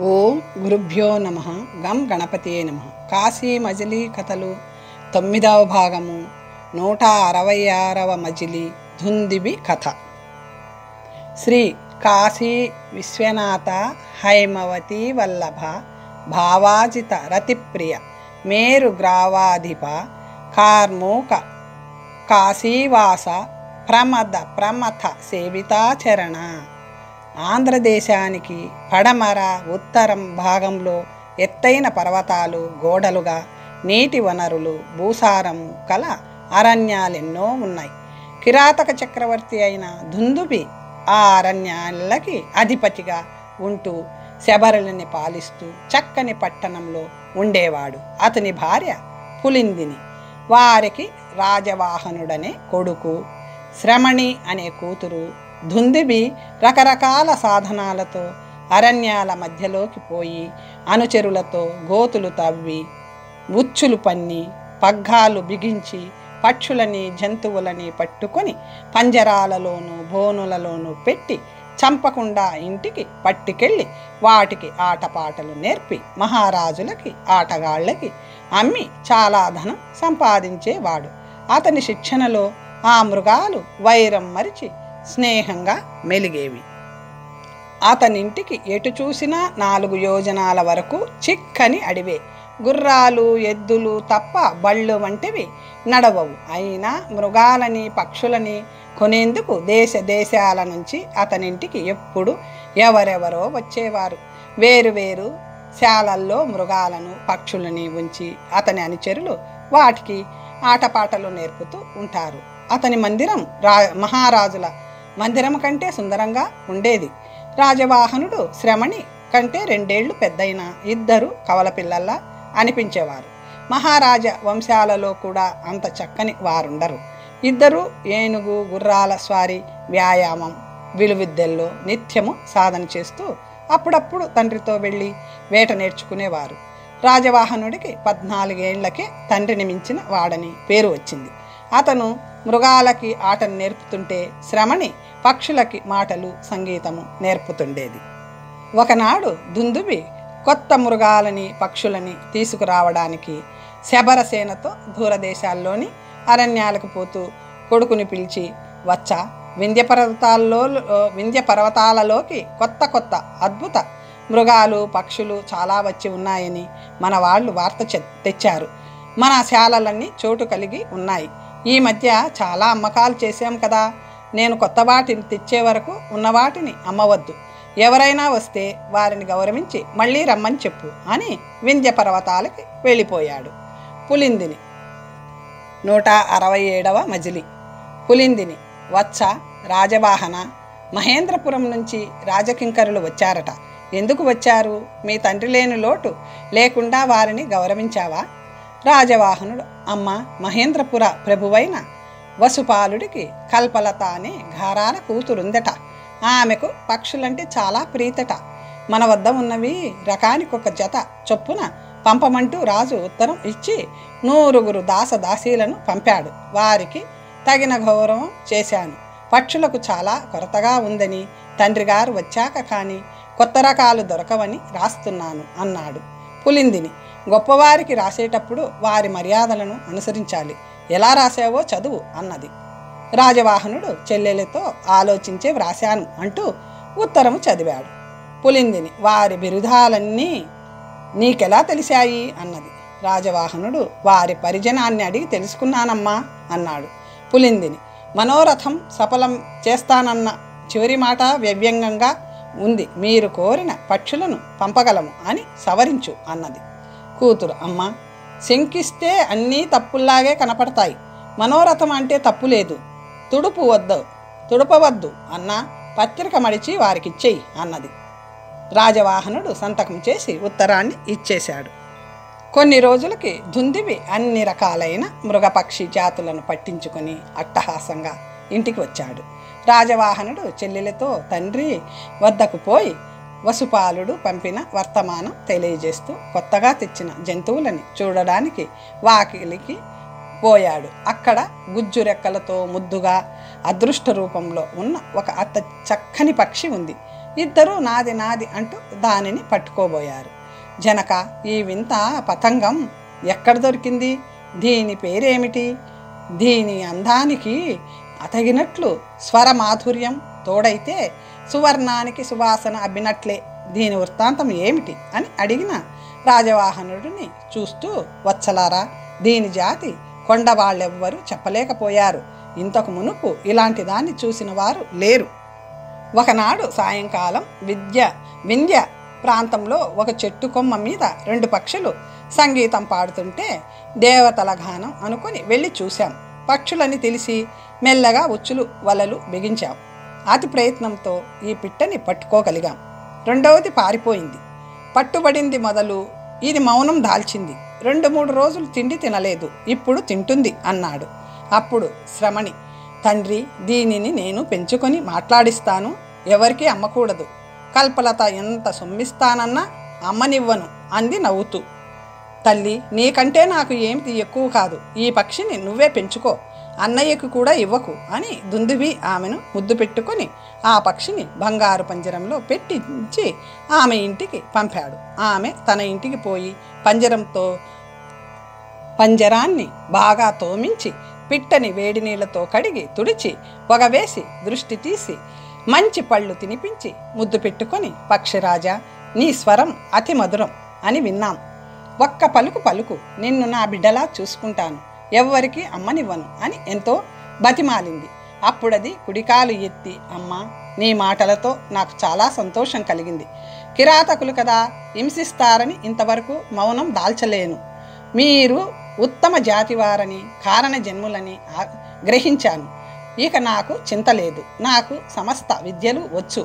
ఓం గురుభ్యో నమః. గం గణపతియే నమః. కాశీ మజిలీ కథలు 9వ భాగము 166వ మజిలీ దుందుభి కథ. శ్రీ కాశీ విశ్వనాథ హైమవతి వల్లభ భావాజిత రతిప్రియ మేరు గ్రావాధిప కార్మూక కాశీవాస ప్రమథ సేవితాచరణ. ఆంధ్రదేశానికి పడమర ఉత్తరం భాగంలో ఎత్తైన పర్వతాలు గోడలుగా నీటి వనరులు భూసారము కల అరణ్యాలెన్నో ఉన్నాయి. కిరాతక చక్రవర్తి అయిన దుందుభి ఆ అరణ్యాలకి అధిపతిగా ఉంటూ శబరులని పాలిస్తూ చక్కని పట్టణంలో ఉండేవాడు. అతని భార్య పులిందిని, వారికి రాజవాహనుడనే కొడుకు, శ్రమణి అనే కూతురు. దుందుభి రకరకాల సాధనాలతో అరణ్యాల మధ్యలోకి పోయి అనుచరులతో గోతులు తవ్వి ఉచ్చులు పన్ని పగ్గాలు బిగించి పక్షులని జంతువులని పట్టుకొని పంజరాలలోనూ బోనులలోనూ పెట్టి చంపకుండా ఇంటికి పట్టుకెళ్ళి వాటికి ఆటపాటలు నేర్పి మహారాజులకి ఆటగాళ్ళకి అమ్మి చాలా ధనం సంపాదించేవాడు. అతని శిక్షణలో ఆ మృగాలు వైరం మరిచి స్నేహంగా మెలిగేవి. అతనింటికి ఎటు చూసినా 4 యోజనాల వరకు చిక్కని అడివే. గుర్రాలు ఎద్దులు తప్ప బళ్ళు వంటివి నడవవు. అయినా మృగాలని పక్షులని కొనేందుకు దేశాల నుంచి అతనింటికి ఎప్పుడు ఎవరెవరో వచ్చేవారు. వేరు శాలల్లో మృగాలను పక్షులని ఉంచి అతని అనుచరులు వాటికి ఆటపాటలు నేర్పుతూ ఉంటారు. అతని మందిరం మహారాజుల మందిరం కంటే సుందరంగా ఉండేది. రాజవాహనుడు శ్రమణి కంటే 2 ఏళ్లు పెద్దయిన ఇద్దరు కవల పిల్లల్లా అనిపించేవారు. మహారాజ వంశాలలో కూడా అంత చక్కని వారుండరు. ఇద్దరు ఏనుగు గుర్రాల స్వారీ వ్యాయామం విలువిద్యల్లో నిత్యము సాధన చేస్తూ అప్పుడప్పుడు తండ్రితో వెళ్ళి వేట నేర్చుకునేవారు. రాజవాహనుడికి 14 ఏళ్లకే తండ్రిని మించిన వాడని పేరు వచ్చింది. అతను మృగాలకి ఆటను నేర్పుతుంటే శ్రమణి పక్షులకి మాటలు సంగీతము నేర్పుతుండేది. ఒకనాడు దుందుభి కొత్త మృగాలని పక్షులని తీసుకురావడానికి శబరసేనతో దూరదేశాల్లోని అరణ్యాలకు పోతూ కొడుకుని పిలిచి, వచ్చా, వింధ్య పర్వతాలలోకి కొత్త అద్భుత మృగాలు పక్షులు చాలా వచ్చి ఉన్నాయని మన వాళ్ళు వార్త తెచ్చారు. మన శాలలన్నీ చోటు కలిగి ఉన్నాయి. ఈ మధ్య చాలా అమ్మకాలు చేశాం కదా. నేను కొత్త వాటిని తెచ్చే వరకు ఉన్న వాటిని అమ్మవద్దు. ఎవరైనా వస్తే వారిని గౌరవించి మళ్ళీ రమ్మని చెప్పు అని వింధ్య పర్వతాలకి వెళ్ళిపోయాడు. పులిందిని 167వ మజిలీ. పులిందిని, వత్స, రాజవాహన, మహేంద్రపురం నుంచి రాజకింకరులు వచ్చారట. ఎందుకు వచ్చారు? మీ తండ్రి లేని లోటు లేకుండా వారిని గౌరవించావా? రాజవాహనుడు, అమ్మ, మహేంద్రపుర ప్రభువైన వసుపాలుడికి కల్పలత అనే ఘారాల కూతురుందట. ఆమెకు పక్షులంటే చాలా ప్రీతట. మన వద్ద ఉన్నవి రకానికొక జత చొప్పున పంపమంటూ రాజు ఉత్తరం ఇచ్చి 100 దాసదాసీలను పంపాడు. వారికి తగిన గౌరవం చేశాను. పక్షులకు చాలా కొరతగా ఉందని తండ్రి గారు వచ్చాక కానీ కొత్త రకాలు దొరకవని రాస్తున్నాను అన్నాడు. పులిందిని, గొప్పవారికి రాసేటప్పుడు వారి మర్యాదలను అనుసరించాలి. ఎలా రాసావో చదువు అన్నది. రాజవాహనుడు చెల్లెలతో ఆలోచించే వ్రాశాను అంటూ ఉత్తరము చదివాడు. పులిందిని, వారి బిరుదాలన్నీ నీకెలా తెలిసాయి అన్నది. రాజవాహనుడు, వారి పరిజనాన్ని అడిగి తెలుసుకున్నానమ్మా అన్నాడు. పులిందిని, మనోరథం సఫలం చేస్తానన్న చివరి మాట వ్యంగ్యంగా ఉంది. మీరు కోరిన పక్షులను పంపగలము అని సవరించు అన్నది. కూతురు, అమ్మ, శంకిస్తే అన్నీ తప్పుల్లాగే కనపడతాయి. మనోరథం అంటే తప్పు లేదు. తుడుపవద్దు అన్న పత్రిక మడిచి వారికిచ్చేయి అన్నది. రాజవాహనుడు సంతకం చేసి ఉత్తరాన్ని ఇచ్చేశాడు. కొన్ని రోజులకి దుందుభి అన్ని రకాలైన మృగపక్షి జాతులను పట్టించుకొని అట్టహాసంగా ఇంటికి వచ్చాడు. రాజవాహనుడు చెల్లెలతో తండ్రి వద్దకు పోయి వసుపాలుడు పంపిన వర్తమానం తెలియజేస్తూ కొత్తగా తెచ్చిన జంతువులని చూడడానికి వాకిలికి పోయాడు. అక్కడ గుజ్జు రెక్కలతో ముద్దుగా అదృష్ట రూపంలో ఉన్న ఒక చక్కని పక్షి ఉంది. ఇద్దరూ నాది నాది అంటూ దానిని పట్టుకోబోయారు. జనక, ఈ వింత పతంగం ఎక్కడ దొరికింది? దీని పేరేమిటి? దీని అందానికి అతగినట్లు స్వరమాధుర్యం తోడైతే సువర్ణానికి సువాసన అబ్బినట్లే. దీని వృత్తాంతం ఏమిటి అని అడిగిన రాజవాహనుడిని చూస్తూ, వత్సలారా, దీని జాతి కొండవాళ్ళెవ్వరూ చెప్పలేకపోయారు. ఇంతకు మునుపు ఇలాంటి దాన్ని చూసిన వారు లేరు. ఒకనాడు సాయంకాలం వింధ్య ప్రాంతంలో ఒక చెట్టు కొమ్మ మీద 2 పక్షులు సంగీతం పాడుతుంటే దేవతల గానం అనుకుని వెళ్ళి చూశాం. పక్షులని తెలిసి మెల్లగా ఉచ్చులు వలలు బిగించాం. అతి ప్రయత్నంతో ఈ పిట్టని పట్టుకోగలిగాం. రెండవది పారిపోయింది. పట్టుబడింది మొదలు ఇది మౌనం దాల్చింది. 2-3 రోజులు తిండి తినలేదు. ఇప్పుడు తింటుంది అన్నాడు. అప్పుడు శ్రమణి, తండ్రి, దీనిని నేను పెంచుకొని మాట్లాడిస్తాను, ఎవరికీ అమ్మకూడదు. కల్పలత ఎంత సొమ్మిస్తానన్నా అమ్మనివ్వను అంది నవ్వుతూ. తల్లి, నీకంటే నాకు ఏమిటి ఎక్కువ కాదు. ఈ పక్షిని నువ్వే పెంచుకో, అన్నయ్యకు కూడా ఇవ్వకు అని దుందువి ఆమెను ముద్దు పెట్టుకొని ఆ పక్షిని బంగారు పంజరంలో పెట్టించి ఆమె ఇంటికి పంపాడు. ఆమె తన ఇంటికి పోయి పంజరాన్ని బాగా తోమించి పిట్టని వేడి నీళ్లతో కడిగి తుడిచి పొగవేసి దృష్టి తీసి మంచి పళ్ళు తినిపించి ముద్దు పెట్టుకొని, పక్షిరాజా, నీ స్వరం అతి మధురం అని విన్నాం. ఒక్క పలుకు నిన్ను నా బిడ్డలా చూసుకుంటాను, ఎవ్వరికీ అమ్మనివ్వను అని ఎంతో బతిమాలింది. అప్పుడది కుడికాలు ఎత్తి, అమ్మా, నీ మాటలతో నాకు చాలా సంతోషం కలిగింది. కిరాతకులు కదా, హింసిస్తారని ఇంతవరకు మౌనం దాల్చలేను. మీరు ఉత్తమ జాతివారని, కారణ జన్ములని గ్రహించాను. ఇక నాకు చింత లేదు. నాకు సమస్త విద్యలు వచ్చు.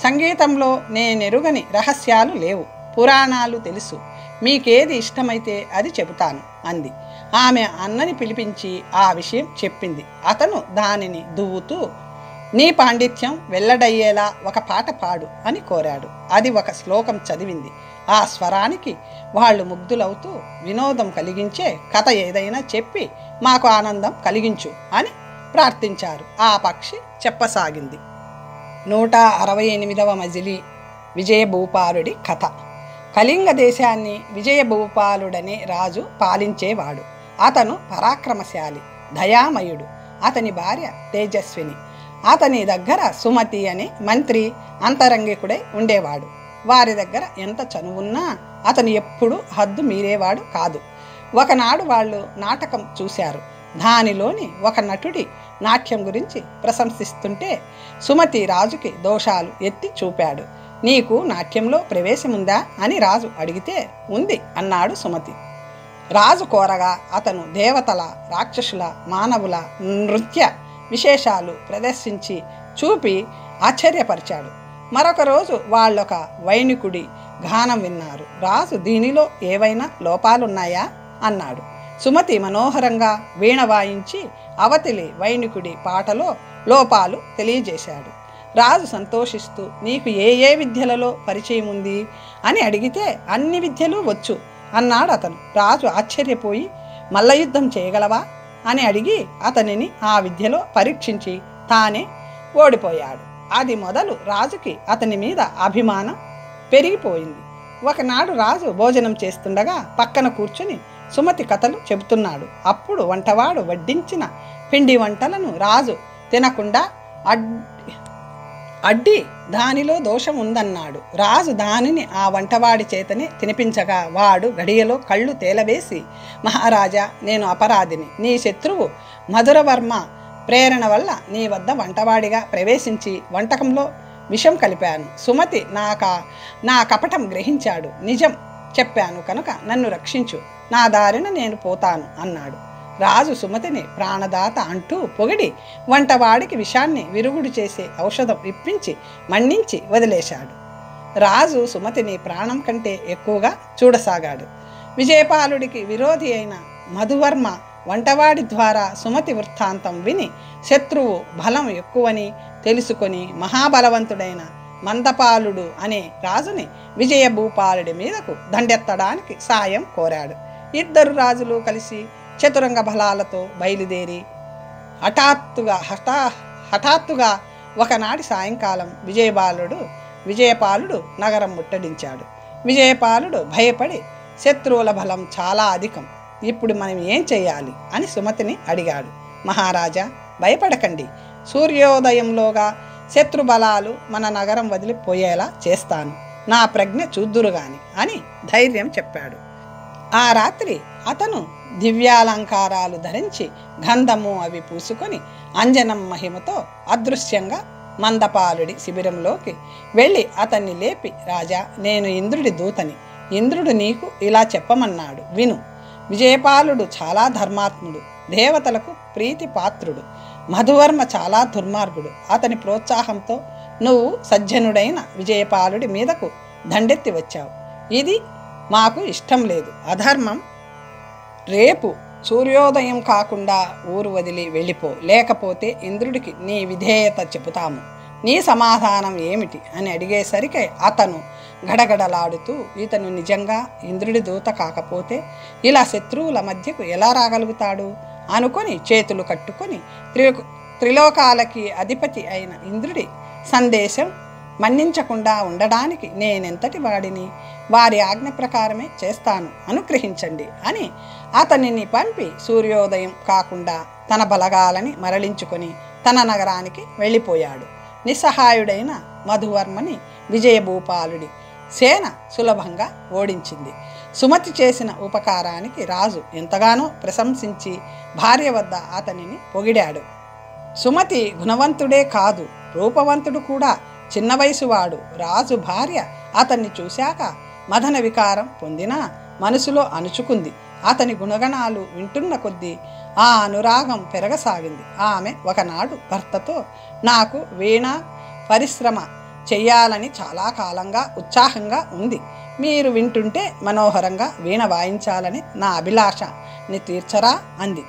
సంగీతంలో నేనెరుగని రహస్యాలు లేవు. పురాణాలు తెలుసు. మీకేది ఇష్టమైతే అది చెబుతాను అంది. ఆమె అన్నని పిలిపించి ఆ విషయం చెప్పింది. అతను దానిని దువ్వుతూ, నీ పాండిత్యం వెల్లడయ్యేలా ఒక పాట పాడు అని కోరాడు. అది ఒక శ్లోకం చదివింది. ఆ స్వరానికి వాళ్ళు ముగ్ధులవుతూ, వినోదం కలిగించే కథ ఏదైనా చెప్పి మాకు ఆనందం కలిగించు అని ప్రార్థించారు. ఆ పక్షి చెప్పసాగింది. 168వ మజిలీ విజయభూపాలుడి కథ. కళింగ దేశాన్ని విజయభూపాలుడనే రాజు పాలించేవాడు. అతను పరాక్రమశాలి, దయామయుడు. అతని భార్య తేజస్విని. అతని దగ్గర సుమతి అనే మంత్రి అంతరంగికుడై ఉండేవాడు. వారి దగ్గర ఎంత చనువున్నా అతను ఎప్పుడూ హద్దు మీరేవాడు కాదు. ఒకనాడు వాళ్ళు నాటకం చూశారు. దానిలోని ఒక నటుడి నాట్యం గురించి ప్రశంసిస్తుంటే సుమతి రాజుకి దోషాలు ఎత్తి చూపాడు. నీకు నాట్యంలో ప్రవేశముందా అని రాజు అడిగితే ఉంది అన్నాడు సుమతి. రాజు కోరగా అతను దేవతల, రాక్షసుల, మానవుల నృత్య విశేషాలు ప్రదర్శించి చూపి ఆశ్చర్యపరిచాడు. మరొక రోజు వాళ్ళొక వైణికుడి గానం విన్నారు. రాజు దీనిలో ఏవైనా లోపాలున్నాయా అన్నాడు. సుమతి మనోహరంగా వీణ వాయించి అవతలి వైణికుడి పాటలో లోపాలు తెలియజేశాడు. రాజు సంతోషిస్తూ, నీకు ఏ విద్యలలో పరిచయం ఉంది అని అడిగితే అన్ని విద్యలు వచ్చు అన్నాడు అతను. రాజు ఆశ్చర్యపోయి, మల్లయుద్ధం చేయగలవా అని అడిగి అతనిని ఆ విద్యలో పరీక్షించి తానే ఓడిపోయాడు. అది మొదలు రాజుకి అతని మీద అభిమానం పెరిగిపోయింది. ఒకనాడు రాజు భోజనం చేస్తుండగా పక్కన కూర్చుని సుమతి కథలు చెబుతున్నాడు. అప్పుడు వంటవాడు వడ్డించిన పిండి వంటలను రాజు తినకుండా అడ్డి దానిలో దోషం ఉందన్నాడు. రాజు దానిని ఆ వంటవాడి చేతనే తినిపించగా వాడు గడియలో కళ్ళు తేలవేసి, మహారాజా, నేను అపరాధిని. నీ శత్రువు మధురవర్మ ప్రేరణ వల్ల నీ వద్ద వంటవాడిగా ప్రవేశించి వంటకంలో విషం కలిపాను. సుమతి నా కపటం గ్రహించాడు. నిజం చెప్పాను కనుక నన్ను రక్షించు, నా దారిన నేను పోతాను అన్నాడు. రాజు సుమతిని ప్రాణదాత అంటూ పొగిడి వంటవాడికి విషాన్ని విరుగుడు చేసే ఔషధం ఇప్పించి మన్నించి వదిలేశాడు. రాజు సుమతిని ప్రాణం కంటే ఎక్కువగా చూడసాగాడు. విజయపాలుడికి విరోధి అయిన మధువర్మ వంటవాడి ద్వారా సుమతి వృత్తాంతం విని శత్రువు బలం ఎక్కువని తెలుసుకొని మహాబలవంతుడైన మందపాలుడు అనే రాజుని విజయభూపాలుడి మీదకు దండెత్తడానికి సాయం కోరాడు. ఇద్దరు రాజులు కలిసి చతురంగ బలాలతో బయలుదేరి హఠాత్తుగా ఒకనాటి సాయంకాలం విజయబాలుడు విజయపాలుడు నగరం ముట్టడించాడు. విజయపాలుడు భయపడి శత్రువుల బలం చాలా అధికం, ఇప్పుడు మనం ఏం చెయ్యాలి అని సుమతిని అడిగాడు. మహారాజా, భయపడకండి, సూర్యోదయంలోగా శత్రుబలాలు మన నగరం వదిలిపోయేలా చేస్తాను, నా ప్రజ్ఞ చూద్దురుగాని అని ధైర్యం చెప్పాడు. ఆ రాత్రి అతను దివ్యాలంకారాలు ధరించి గంధము అవి పూసుకొని అంజనం మహిమతో అదృశ్యంగా మందపాలుడి శిబిరంలోకి వెళ్ళి అతన్ని లేపి, రాజా, నేను ఇంద్రుడి దూతని, ఇంద్రుడు నీకు ఇలా చెప్పమన్నాడు, విను. విజయపాలుడు చాలా ధర్మాత్ముడు, దేవతలకు ప్రీతి పాత్రుడు. మధువర్మ చాలా దుర్మార్గుడు. అతని ప్రోత్సాహంతో నువ్వు సజ్జనుడైన విజయపాలుడి మీదకు దండెత్తి వచ్చావు. ఇది మాకు ఇష్టం లేదు, అధర్మం. రేపు సూర్యోదయం కాకుండా ఊరు వదిలి వెళ్ళిపో, లేకపోతే ఇంద్రుడికి నీ విధేయత చెబుతాము. నీ సమాధానం ఏమిటి అని అడిగేసరికి అతను గడగడలాడుతూ, ఇతను నిజంగా ఇంద్రుడి దూత కాకపోతే ఇలా శత్రువుల మధ్యకు ఎలా రాగలుగుతాడు అనుకొని చేతులు కట్టుకొని త్రిలోకాలకి అధిపతి అయిన ఇంద్రుడి సందేశం మన్నించకుండా ఉండడానికి నేనెంతటి వాడిని, వారి ఆజ్ఞ ప్రకారమే చేస్తాను, అనుగ్రహించండి అని అతనిని పంపి సూర్యోదయం కాకుండా తన బలగాలని మరలించుకొని తన నగరానికి వెళ్ళిపోయాడు. నిస్సహాయుడైన మధువర్మని విజయభూపాలుడి సేన సులభంగా ఓడించింది. సుమతి చేసిన ఉపకారానికి రాజు ఎంతగానో ప్రశంసించి భార్య వద్ద అతనిని పొగిడాడు. సుమతి గుణవంతుడే కాదు, రూపవంతుడు కూడా. చిన్న వయసువాడు. రాజు భార్య అతన్ని చూశాక మదన వికారం పొందినా మనసులో అణుచుకుంది. అతని గుణగణాలు వింటున్న కొద్దీ ఆ అనురాగం పెరగసాగింది. ఆమె ఒకనాడు భర్తతో, నాకు వీణ పరిశ్రమ చెయ్యాలని చాలా కాలంగా ఉత్సాహంగా ఉంది, మీరు వింటుంటే మనోహరంగా వీణ వాయించాలని నా అభిలాషని తీర్చరా అంది.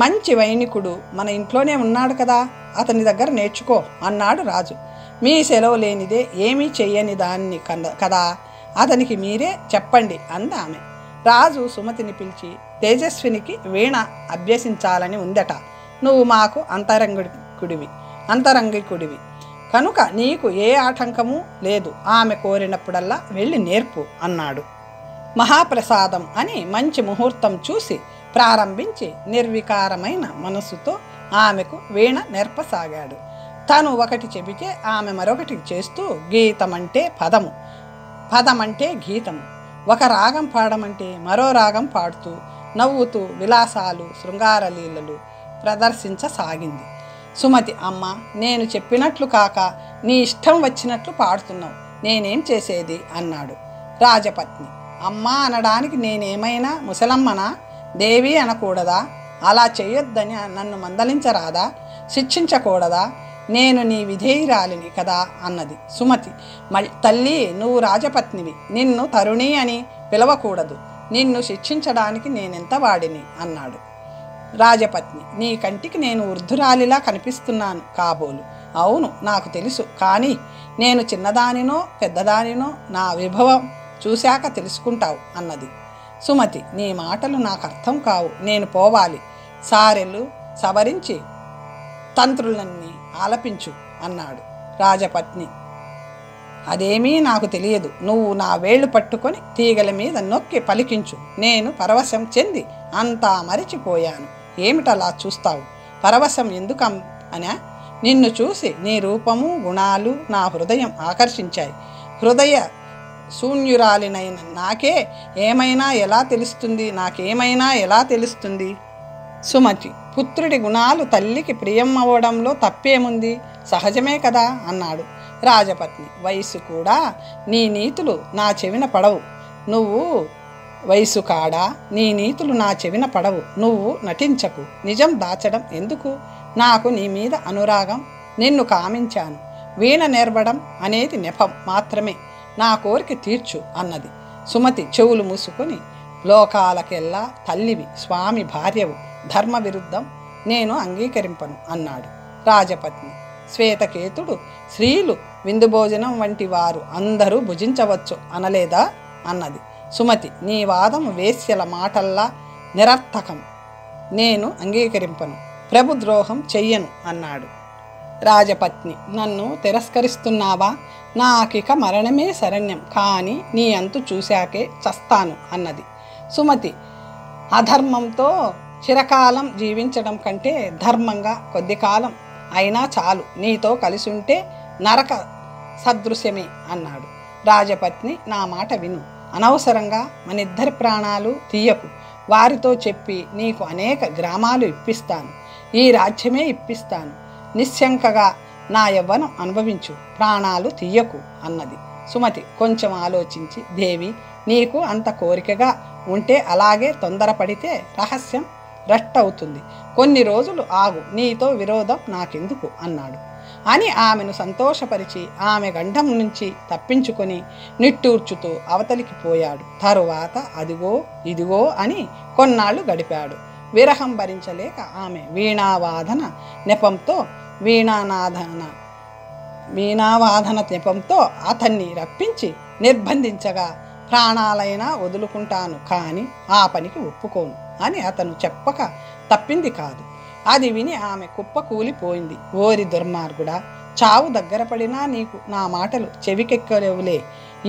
మంచి వైనికుడు మన ఇంట్లోనే ఉన్నాడు కదా, అతని దగ్గర నేర్చుకో అన్నాడు రాజు. మీ సెలవు లేనిదే ఏమీ చెయ్యని దాన్ని కదా, అతనికి మీరే చెప్పండి అందామె. రాజు సుమతిని పిలిచి, తేజస్వినికి వీణ అభ్యసించాలని ఉందట, నువ్వు మాకు అంతరంగికుడివి కనుక నీకు ఏ ఆటంకము లేదు, ఆమె కోరినప్పుడల్లా వెళ్ళి నేర్పు అన్నాడు. మహాప్రసాదం అని మంచి ముహూర్తం చూసి ప్రారంభించి నిర్వికారమైన మనసుతో ఆమెకు వీణ నేర్పసాగాడు. తను ఒకటి చెబితే ఆమె మరొకటి చేస్తూ, గీతమంటే పదము, పదమంటే గీతము, ఒక రాగం పాడమంటే మరో రాగం పాడుతూ నవ్వుతూ విలాసాలు శృంగారలీలలు ప్రదర్శించసాగింది. సుమతి, అమ్మ, నేను చెప్పినట్లు కాక నీ ఇష్టం వచ్చినట్లు పాడుతున్నావు, నేనేం చేసేది అన్నాడు. రాజపత్ని, అమ్మ అనడానికి నేనేమైనా ముసలమ్మనా, దేవి అనకూడదా, అలా చేయొద్దని నన్ను మందలించరాదా, శిక్షించకూడదా, నేను నీ విధేయురాలిని కదా అన్నది. సుమతి, తల్లి, నువ్వు రాజపత్నివి, నిన్ను తరుణి అని పిలవకూడదు, నిన్ను శిక్షించడానికి నేనెంత వాడిని అన్నాడు. రాజపత్ని, నీ కంటికి నేను వృద్ధురాలిలా కనిపిస్తున్నాను కాబోలు. అవును, నాకు తెలుసు, కానీ నేను చిన్నదానినో పెద్దదానినో నా విభవం చూశాక తెలుసుకుంటావు అన్నది. సుమతి, నీ మాటలు నాకు అర్థం కావు, నేను పోవాలి, సారెలు సవరించి తంత్రులన్నీ ఆలపించు అన్నాడు. రాజపత్ని, అదేమీ నాకు తెలియదు, నువ్వు నా వేళ్లు పట్టుకొని తీగల మీద నొక్కి పలికించు, నేను పరవశం చెంది అంతా మరిచిపోయాను. ఏమిటలా చూస్తావు, పరవశం ఎందుకు అనా, నిన్ను చూసి నీ రూపము గుణాలు నా హృదయం ఆకర్షించాయి. హృదయ శూన్యురాలినైన నాకే ఏమైనా ఎలా తెలుస్తుంది, నాకేమైనా ఎలా తెలుస్తుంది. సుమతి, పుత్రుడి గుణాలు తల్లికి ప్రియం అవ్వడంలో తప్పేముంది, సహజమే కదా అన్నాడు. రాజపత్ని, వయసు కూడా నీ నీతులు నా చెవిన పడవు, నువ్వు వయసు కాడా, నీ నీతులు నా చెవిన పడవు, నువ్వు నటించకు, నిజం దాచడం ఎందుకు, నాకు నీ మీద అనురాగం, నిన్ను కామించాను, వీణ నేర్వడం అనేది నెపం మాత్రమే, నా కోరిక తీర్చు అన్నది. సుమతి చెవులు మూసుకొని, లోకాలకెల్లా తల్లివి, స్వామి భార్యవు, ధర్మ విరుద్ధం నేను అంగీకరింపను అన్నాడు. రాజపత్ని, శ్వేతకేతుడు స్త్రీలు విందు భోజనం వంటి వారు అందరూ భుజించవచ్చు అనలేదా అన్నది. సుమతి, నీ వాదం వేశ్యల మాటల్లా నిరర్థకం, నేను అంగీకరింపను, ప్రభుద్రోహం చెయ్యను అన్నాడు. రాజపత్ని: నన్ను తిరస్కరిస్తున్నావా? నాకిక మరణమే శరణ్యం, కానీ నీ అంతు చూశాకే చస్తాను అన్నది. సుమతి: అధర్మంతో చిరకాలం జీవించడం కంటే ధర్మంగా కొద్ది కాలం అయినా చాలు, నీతో కలిసి ఉంటే నరక సదృశ్యమే అన్నాడు. రాజపత్ని: నా మాట విను, అనవసరంగా మనిద్దరి ప్రాణాలు తీయకు. వారితో చెప్పి నీకు అనేక గ్రామాలు ఇప్పిస్తాను, ఈ రాజ్యమే ఇప్పిస్తాను. నిశ్శంకగా నా యవ్వనం అనుభవించు, ప్రాణాలు తీయకు అన్నది. సుమతి కొంచెం ఆలోచించి: దేవి, నీకు అంత కోరికగా ఉంటే అలాగే తొందరపడితే రహస్యం రట్టవుతుంది. కొన్ని రోజులు ఆగు, నీతో విరోధం నాకెందుకు అన్నాడు. అని ఆమెను సంతోషపరిచి ఆమె గండం నుంచి తప్పించుకొని నిట్టూర్చుతూ అవతలికి పోయాడు. తరువాత అదిగో ఇదిగో అని కొన్నాళ్ళు గడిపాడు. విరహం భరించలేక ఆమె వీణావాదన నెపంతో అతన్ని రప్పించి నిర్బంధించగా, ప్రాణాలైనా వదులుకుంటాను, కానీ ఆ పనికి ఒప్పుకోను అని అతను చెప్పక తప్పింది కాదు. అది విని ఆమె కుప్ప కూలిపోయింది. ఓరి దుర్మార్గుడా, చావు దగ్గర పడినా నీకు నా మాటలు చెవికెక్కలేవులే.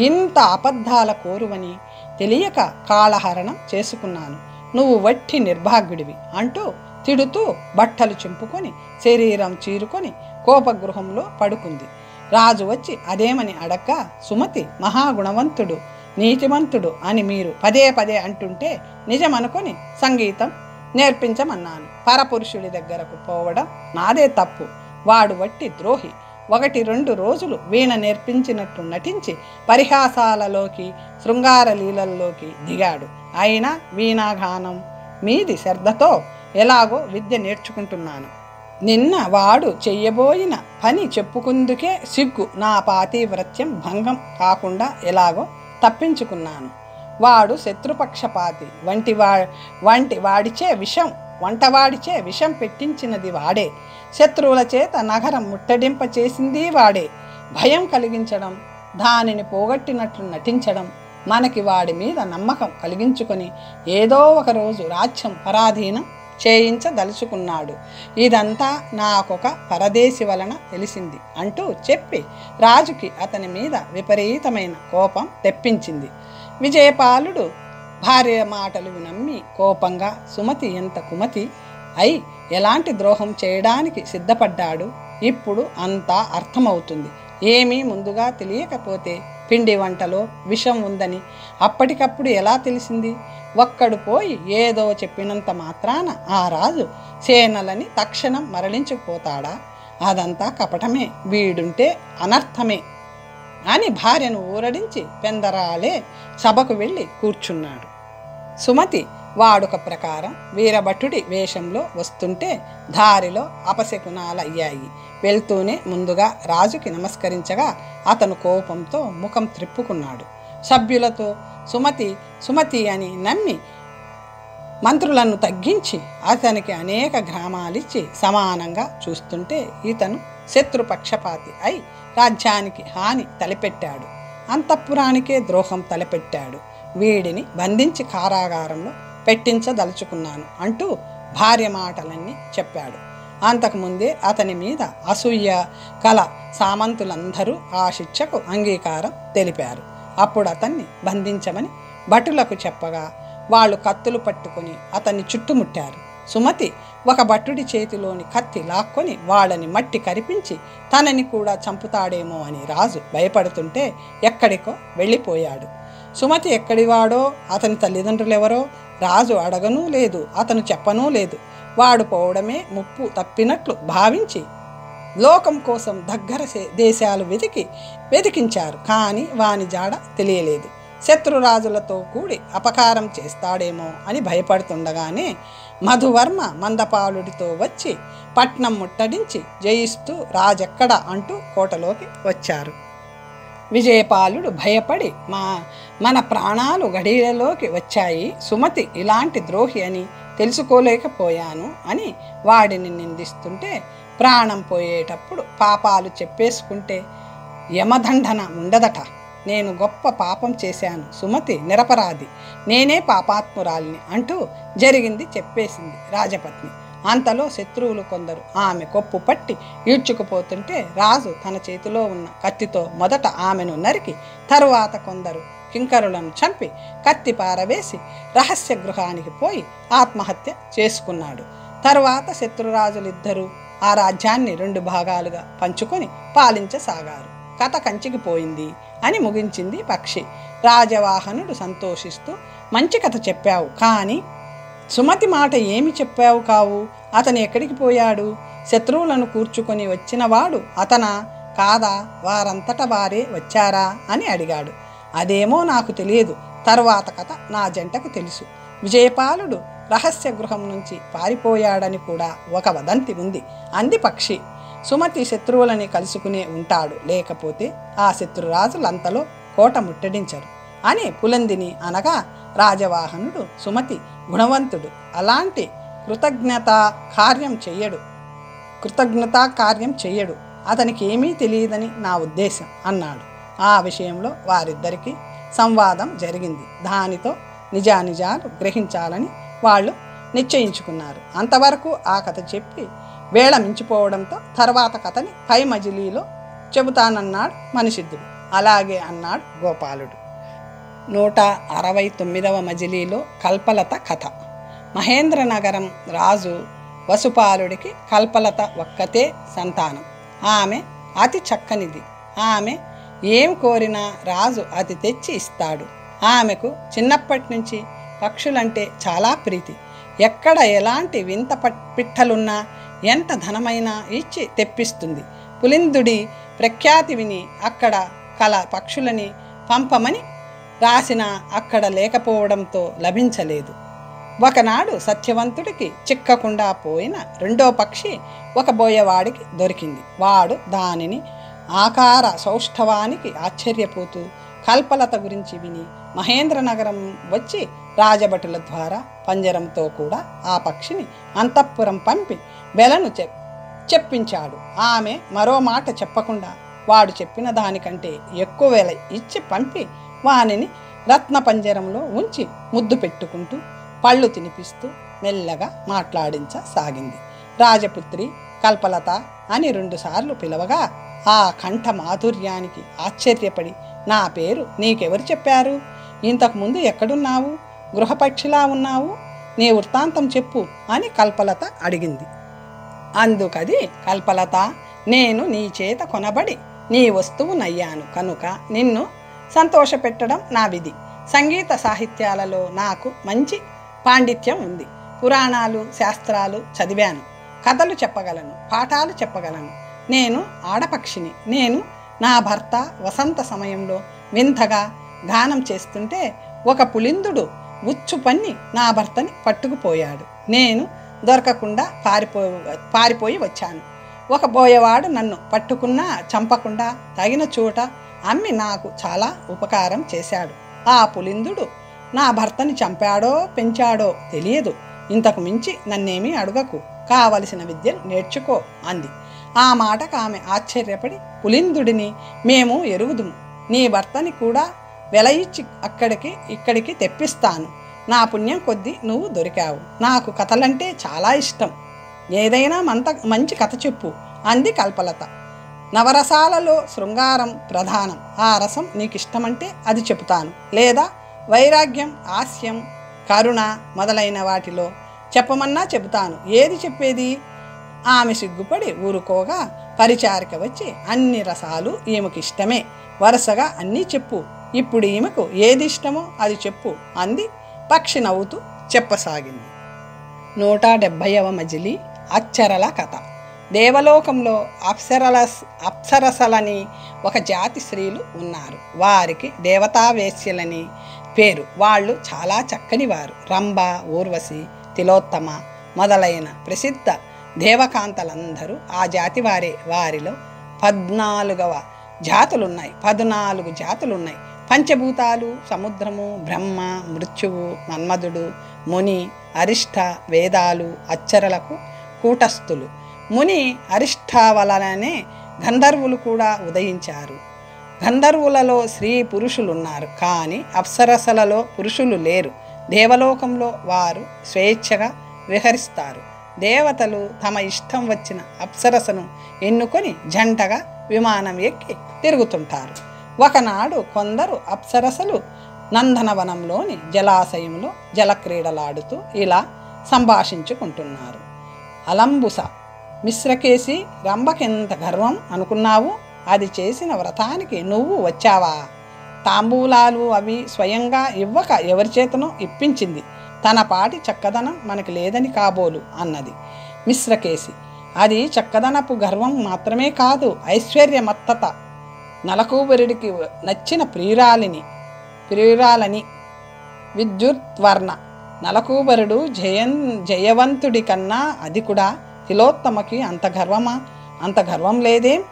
ఇంత అబద్ధాల కోరువని తెలియక కాళహరణం చేసుకున్నాను. నువ్వు వట్టి నిర్భాగ్యుడివి అంటూ తిడుతూ బట్టలు చింపుకొని శరీరం చీరుకొని కోపగృహంలో పడుకుంది. రాజు వచ్చి అదేమని అడగ్గా, సుమతి మహాగుణవంతుడు, నీతిమంతుడు అని మీరు పదే పదే అంటుంటే నిజమనుకొని సంగీతం నేర్పించమన్నాను. పరపురుషుడి దగ్గరకు పోవడం నాదే తప్పు. వాడు వట్టి ద్రోహి. 1-2 రోజులు వీణ నేర్పించినట్టు నటించి పరిహాసాలలోకి శృంగార లీలల్లోకి దిగాడు. అయినా వీణాగానం మీది శ్రద్ధతో ఎలాగో విద్య నేర్చుకుంటున్నాను. నిన్న వాడు చెయ్యబోయిన పని చెప్పుకుందుకే సిగ్గు. నా పాతివ్రత్యం భంగం కాకుండా ఎలాగో తప్పించుకున్నాను. వాడు శత్రుపక్షపాతి, వంటవాడిచే విషం పెట్టించినది వాడే. శత్రువుల చేత నగరం ముట్టడింప చేసింది వాడే. భయం కలిగించడం, దానిని పోగొట్టినట్లు నటించడం, మనకి వాడి మీద నమ్మకం కలిగించుకొని ఏదో ఒక రోజు రాజ్యం పరాధీనం చేయించదలుచుకున్నాడు. ఇదంతా నాకొక పరదేశి వలన తెలిసింది అంటూ చెప్పి రాజుకి అతని మీద విపరీతమైన కోపం తెప్పించింది. విజయపాలుడు భార్య మాటలు నమ్మి కోపంగా సుమతి ఎంత కుమతి అయి ఎలాంటి ద్రోహం చేయడానికి సిద్ధపడ్డాడు. ఇప్పుడు అంతా అర్థమవుతుంది. ఏమీ ముందుగా తెలియకపోతే పిండి వంటలో విషం ఉందని అప్పటికప్పుడు ఎలా తెలిసింది? ఒక్కడు పోయి ఏదో చెప్పినంత మాత్రాన ఆ రాజు సేనలని తక్షణం మరలించుకుపోతాడా? అదంతా కపటమే, వీడుంటే అనర్థమే అని భార్యను ఊరడించి పెందరాలే సభకు వెళ్ళి కూర్చున్నాడు. సుమతి వాడుక ప్రకారం వీరభటుడి వేషంలో వస్తుంటే దారిలో అపశకునాలయ్యాయి. వెళ్తూనే ముందుగా రాజుకి నమస్కరించగా అతను కోపంతో ముఖం త్రిప్పుకున్నాడు. సభ్యులతో సుమతి సుమతి అని నమ్మి మంత్రులను తగ్గించి అతనికి అనేక గ్రామాలిచ్చి సమానంగా చూస్తుంటే ఇతను శత్రుపక్షపాతి అయి రాజ్యానికి హాని తలపెట్టాడు, అంతఃపురానికే ద్రోహం తలపెట్టాడు. వీడిని బంధించి కారాగారంలో పెట్టించదలుచుకున్నాను అంటూ భార్య మాటలన్నీ చెప్పాడు. అంతకుముందే అతని మీద అసూయ కల సామంతులందరూ ఆ శిక్షకు అంగీకారం తెలిపారు. అప్పుడు అతన్ని బంధించమని భటులకు చెప్పగా వాళ్ళు కత్తులు పట్టుకొని అతన్ని చుట్టుముట్టారు. సుమతి ఒక భటుడి చేతిలోని కత్తి లాక్కొని వాళ్ళని మట్టి కరిపించి తనని కూడా చంపుతాడేమో అని రాజు భయపడుతుంటే ఎక్కడికో వెళ్ళిపోయాడు. సుమతి ఎక్కడివాడో, అతని తల్లిదండ్రులెవరో రాజు అడగనూ లేదు, అతను చెప్పనూ లేదు. వాడు పోవడమే ముప్పు తప్పినట్లు భావించి లోకం కోసం దగ్గర దేశాలు వెతికించారు. కానీ వాని జాడ తెలియలేదు. శత్రురాజులతో కూడి అపకారం చేస్తాడేమో అని భయపడుతుండగానే మధువర్మ మందపాలుడితో వచ్చి పట్నం ముట్టడించి జయిస్తూ రాజెక్కడ అంటూ కోటలోకి వచ్చారు. విజయపాలుడు భయపడి మన ప్రాణాలు గడియలోకి వచ్చాయి, సుమతి ఇలాంటి ద్రోహి అని తెలుసుకోలేకపోయాను అని వాడిని నిందిస్తుంటే, ప్రాణం పోయేటప్పుడు పాపాలు చెప్పేసుకుంటే యమదండన ఉండదట. నేను గొప్ప పాపం చేశాను, సుమతి నిరపరాధి, నేనే పాపాత్మురాలిని అంటూ జరిగింది చెప్పేసింది రాజపత్ని. అంతలో శత్రువులు కొందరు ఆమె కొప్పు పట్టి ఈడ్చుకుపోతుంటే రాజు తన చేతిలో ఉన్న కత్తితో మొదట ఆమెను నరికి తరువాత కొందరు కింకరులను చంపి కత్తి పారవేసి రహస్య గృహానికి పోయి ఆత్మహత్య చేసుకున్నాడు. తరువాత శత్రురాజులిద్దరూ ఆ రాజ్యాన్ని 2 భాగాలుగా పంచుకొని పాలించసాగారు. కథ కంచికి పోయింది అని ముగించింది పక్షి. రాజవాహనుడు సంతోషిస్తూ, మంచి కథ చెప్పావు, కానీ సుమతి మాట ఏమి చెప్పావు కావు? అతను ఎక్కడికి పోయాడు? శత్రువులను కూర్చుకొని వచ్చినవాడు అతనా కాదా? వారంతట వారే వచ్చారా అని అడిగాడు. అదేమో నాకు తెలియదు. తరువాత కథ నా జంటకు తెలుసు. విజయపాలుడు రహస్య గృహం నుంచి పారిపోయాడని కూడా ఒక వదంతి ఉంది అంది పక్షి. సుమతి శత్రువులని కలుసుకునే ఉంటాడు, లేకపోతే ఆ శత్రురాజులంతలో కోట ముట్టడించరు అని పులందిని అనగా రాజవాహనుడు సుమతి గుణవంతుడు, అలాంటి కృతజ్ఞతా కార్యం చెయ్యడు, అతనికి ఏమీ తెలియదని నా ఉద్దేశం అన్నాడు. ఆ విషయంలో వారిద్దరికీ సంవాదం జరిగింది. దానితో నిజానిజాలు గ్రహించాలని వాళ్ళు నిశ్చయించుకున్నారు. అంతవరకు ఆ కథ చెప్పి వేళ మించిపోవడంతో తర్వాత కథని పై మజిలీలో చెబుతానన్నాడు మనిషిద్దుడు. అలాగే అన్నాడు గోపాలుడు. 169వ మజిలీలో కల్పలత కథ. మహేంద్రనగరం రాజు వసుపాలుడికి కల్పలత ఒక్కతే సంతానం. ఆమె అతి చక్కనిది. ఆమె ఏం కోరినా రాజు అది తెచ్చి ఇస్తాడు. ఆమెకు చిన్నప్పటి నుంచి పక్షులంటే చాలా ప్రీతి. ఎక్కడ ఎలాంటి వింత పిట్టలున్నా ఎంత ధనమైనా ఇచ్చి తెప్పిస్తుంది. పులిందుడి ప్రఖ్యాతి విని అక్కడ కల పక్షులని పంపమని రాసిన అక్కడ లేకపోవడంతో లభించలేదు. ఒకనాడు సత్యవంతుడికి చిక్కకుండా పోయిన 2వ పక్షి ఒక బోయవాడికి దొరికింది. వాడు దానిని ఆకార సౌష్ఠవానికి ఆశ్చర్యపోతూ కల్పలత గురించి విని మహేంద్రనగరం వచ్చి రాజభటుల ద్వారా పంజరంతో కూడా ఆ పక్షిని అంతఃపురం పంపి వెలను చెప్పించాడు. ఆమె మరో మాట చెప్పకుండా వాడు చెప్పిన దానికంటే ఎక్కువ వెల ఇచ్చి పంపి వానిని రత్న పంజరంలో ఉంచి ముద్దు పెట్టుకుంటూ పళ్ళు తినిపిస్తూ మెల్లగా మాట్లాడించసాగింది. రాజపుత్రి కల్పలత అని 2 సార్లు పిలవగా ఆ కంఠ మాధుర్యానికి ఆశ్చర్యపడి, నా పేరు నీకెవరు చెప్పారు? ఇంతకుముందు ఎక్కడున్నావు? గృహపక్షిలా ఉన్నావు. నీ వృత్తాంతం చెప్పు అని కల్పలత అడిగింది. అందుకది కల్పలత, నేను నీ చేత కొనబడి నీ వస్తువునయ్యాను కనుక నిన్ను సంతోషపెట్టడం నా విధి. సంగీత సాహిత్యాలలో నాకు మంచి పాండిత్యం ఉంది. పురాణాలు శాస్త్రాలు చదివాను. కథలు చెప్పగలను, పాఠాలు చెప్పగలను. నేను ఆడపక్షిని. నేను నా భర్త వసంత సమయంలో వింతగా గానం చేస్తుంటే ఒక పులిందుడు ఉచ్చు పన్ని నా భర్తని పట్టుకుపోయాడు. నేను దొరకకుండా పారిపోయి వచ్చాను. ఒక బోయవాడు నన్ను పట్టుకున్నా చంపకుండా తగిన చోట అమ్మి నాకు చాలా ఉపకారం చేశాడు. ఆ పులిందుడు నా భర్తని చంపాడో పెంచాడో తెలియదు. ఇంతకు మించి నన్నేమీ అడగకు, కావలసిన విద్యను నేర్చుకో అంది. ఆ మాటకు ఆమె ఆశ్చర్యపడి, పులిందుడిని మేము ఎరుగుదుము. నీ భర్తని కూడా వెల ఇచ్చి ఇక్కడికి తెప్పిస్తాను. నా పుణ్యం కొద్దీ నువ్వు దొరికావు. నాకు కథలంటే చాలా ఇష్టం. ఏదైనా మంచి కథ చెప్పు అంది కల్పలత. నవరసాలలో శృంగారం ప్రధానం. ఆ రసం నీకిష్టమంటే అది చెబుతాను. లేదా వైరాగ్యం, హాస్యం, కరుణ మొదలైన వాటిలో చెప్పమన్నా చెబుతాను. ఏది చెప్పేది? ఆమె సిగ్గుపడి ఊరుకోగా పరిచారిక వచ్చి, అన్ని రసాలు ఈమెకి ఇష్టమే, వరుసగా అన్నీ చెప్పు. ఇప్పుడు ఈమెకు ఏది ఇష్టమో అది చెప్పు అంది. పక్షి నవ్వుతూ చెప్పసాగింది. 170వ మజిలీ అచ్చరల కథ. దేవలోకంలో అప్సరసలని ఒక జాతి స్త్రీలు ఉన్నారు. వారికి దేవతావేశ్యలని పేరు. వాళ్ళు చాలా చక్కని వారు. రంభ, ఊర్వశి, తిలోత్తమ మొదలైన ప్రసిద్ధ దేవకాంతలందరూ ఆ జాతి వారే. వారిలో 14 జాతులున్నాయి. పంచభూతాలు, సముద్రము, బ్రహ్మ, మృత్యువు, మన్మధుడు, ముని, అరిష్ట, వేదాలు, అచ్చరలకు కూటస్థులు. ముని అరిష్ట వలననే గంధర్వులు కూడా ఉదయించారు. గంధర్వులలో స్త్రీ పురుషులున్నారు, కానీ అప్సరసలలో పురుషులు లేరు. దేవలోకంలో వారు స్వేచ్ఛగా విహరిస్తారు. దేవతలు తమ ఇష్టం వచ్చిన అప్సరసను ఎన్నుకొని జంటగా విమానం ఎక్కి తిరుగుతుంటారు. ఒకనాడు కొందరు అప్సరసలు నందనవనంలోని జలాశయంలో జలక్రీడలాడుతూ ఇలా సంభాషించుకుంటున్నారు. అలంబుస, మిశ్రకేసి, రంభకెంత గర్వం అనుకున్నావు? అది చేసిన వ్రతానికి నువ్వు వచ్చావా? తాంబూలాలు అవి స్వయంగా ఇవ్వక ఎవరి చేతనో ఇప్పించింది. తన పాటి చక్కదనం మనకి లేదని కాబోలు అన్నది మిశ్రకేసి. అది చక్కదనపు గర్వం మాత్రమే కాదు, ఐశ్వర్యమత్తత. నలకూబరుడికి నచ్చిన ప్రియురాలని విద్యుత్వర్ణ. నలకూబరుడు జయవంతుడి కన్నా అధికుడా? తిలోత్తమకి అంత గర్వమా? అంత గర్వం లేదేం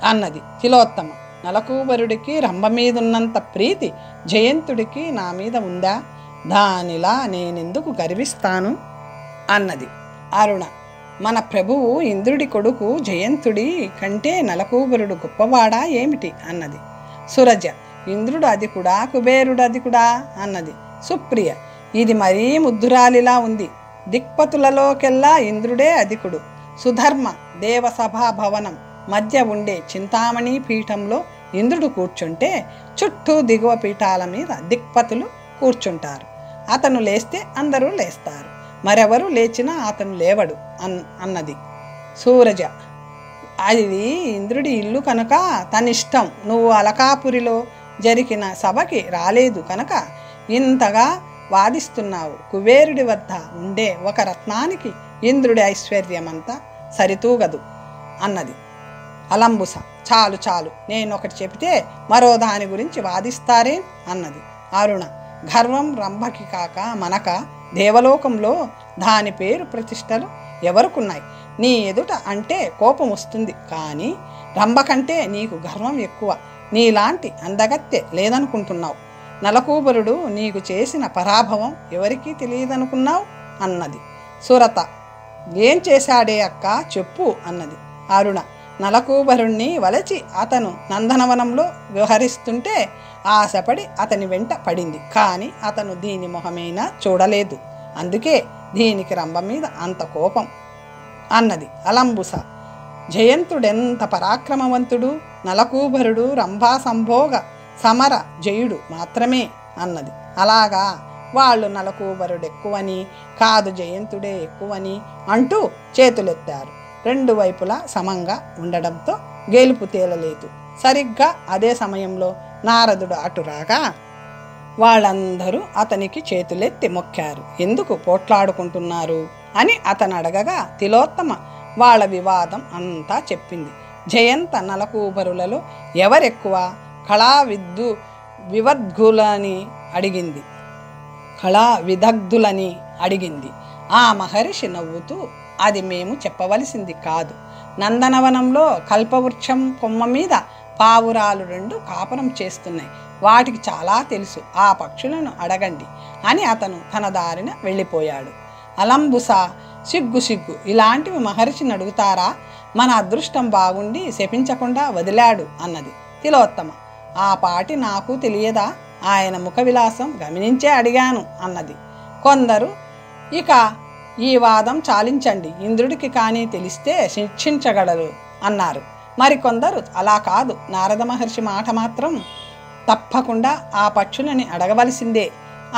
అన్నది తిలోత్తమ. నలకూబరుడికి రంభ మీదున్నంత ప్రీతి జయంతుడికి నా మీద ఉందా? దానిలా నేనెందుకు గర్విస్తాను అన్నది అరుణ. మన ప్రభువు ఇంద్రుడి కొడుకు జయంతుడి కంటే నలకూబరుడు గొప్పవాడా ఏమిటి అన్నది సురజ. ఇంద్రుడు అధికుడా, కుబేరుడు అధికుడా అన్నది సుప్రియ. ఇది మరీ ముద్దురాలిలా ఉంది. దిక్పతులలోకెల్లా ఇంద్రుడే అధికుడు. సుధర్మ దేవసభా భవనం మధ్య ఉండే చింతామణి పీఠంలో ఇంద్రుడు కూర్చుంటే చుట్టూ దిగువ పీఠాల మీద దిక్పతులు కూర్చుంటారు. అతను లేస్తే అందరూ లేస్తారు, మరెవరు లేచినా అతను లేవడు అన్నది సూరజ. అది ఇంద్రుడి ఇల్లు కనుక తనిష్టం. నువ్వు అలకాపురిలో జరిగిన సభకి రాలేదు కనుక ఇంతగా వాదిస్తున్నావు. కుబేరుడి వద్ద ఉండే ఒక రత్నానికి ఇంద్రుడి ఐశ్వర్యమంతా సరితూగదు అన్నది అలంబుస. చాలు చాలు, నేనొకటి చెబితే మరో దాని గురించి వాదిస్తారే అన్నది అరుణ. గర్వం రంభకి కాక మనక? దేవలోకంలో దాని పేరు ప్రతిష్టలు ఎవరుకున్నాయి? నీ ఎదుట అంటే కోపం వస్తుంది, కానీ రంభ కంటే నీకు గర్వం ఎక్కువ. నీలాంటి అందగత్తె లేదనుకుంటున్నావు. నలకూబరుడు నీకు చేసిన పరాభవం ఎవరికీ తెలియదనుకున్నావు అన్నది సురత. ఏం చేశాడే అక్క, చెప్పు అన్నది అరుణ. నలకూబరుణ్ణి వలచి అతను నందనవనంలో వ్యవహరిస్తుంటే ఆశపడి అతని వెంట పడింది, కానీ అతను దీని మొహమైనా చూడలేదు. అందుకే దీనికి రంభ మీద అంత కోపం అన్నది అలంబుస. జయంతుడెంత పరాక్రమవంతుడు! నలకూబరుడు రంభా సంభోగ సమర జయుడు మాత్రమే అన్నది. అలాగా, వాళ్ళు నలకూబరుడు ఎక్కువని కాదు జయంతుడే ఎక్కువని అంటూ చేతులెత్తారు. రెండు వైపులా సమంగా ఉండడంతో గెలుపు తేలలేదు. సరిగ్గా అదే సమయంలో నారదుడు అటు రాగా వాళ్ళందరూ అతనికి చేతులెత్తి మొక్కారు. ఎందుకు పోట్లాడుకుంటున్నారు అని అతను అడగగా తిలోత్తమ వాళ్ళ వివాదం అంతా చెప్పింది. జయంత నలకూబరులలో ఎవరెక్కువ వివద్గులని అడిగింది. ఆ మహర్షి నవ్వుతూ, అది మేము చెప్పవలసింది కాదు. నందనవనంలో కల్పవృక్షం కొమ్మ మీద పావురాలు 2 కాపురం చేస్తున్నాయి. వాటికి చాలా తెలుసు, ఆ పక్షులను అడగండి అని అతను తన దారిన వెళ్ళిపోయాడు. అలంబుస సిగ్గు, ఇలాంటివి మహర్షిని అడుగుతారా? మన అదృష్టం బాగుండి శపించకుండా వదిలాడు అన్నది తిలోత్తమ. ఆ పాటి నాకు తెలియదా? ఆయన ముఖ విలాసం గమనించే అడిగాను అన్నది. కొందరు ఇక ఈ వాదం చాలించండి, ఇంద్రుడికి కానీ తెలిస్తే శిక్షించగలరు అన్నారు. మరికొందరు అలా కాదు, నారద మహర్షి మాట మాత్రం తప్పకుండా ఆ పక్షులని అడగవలసిందే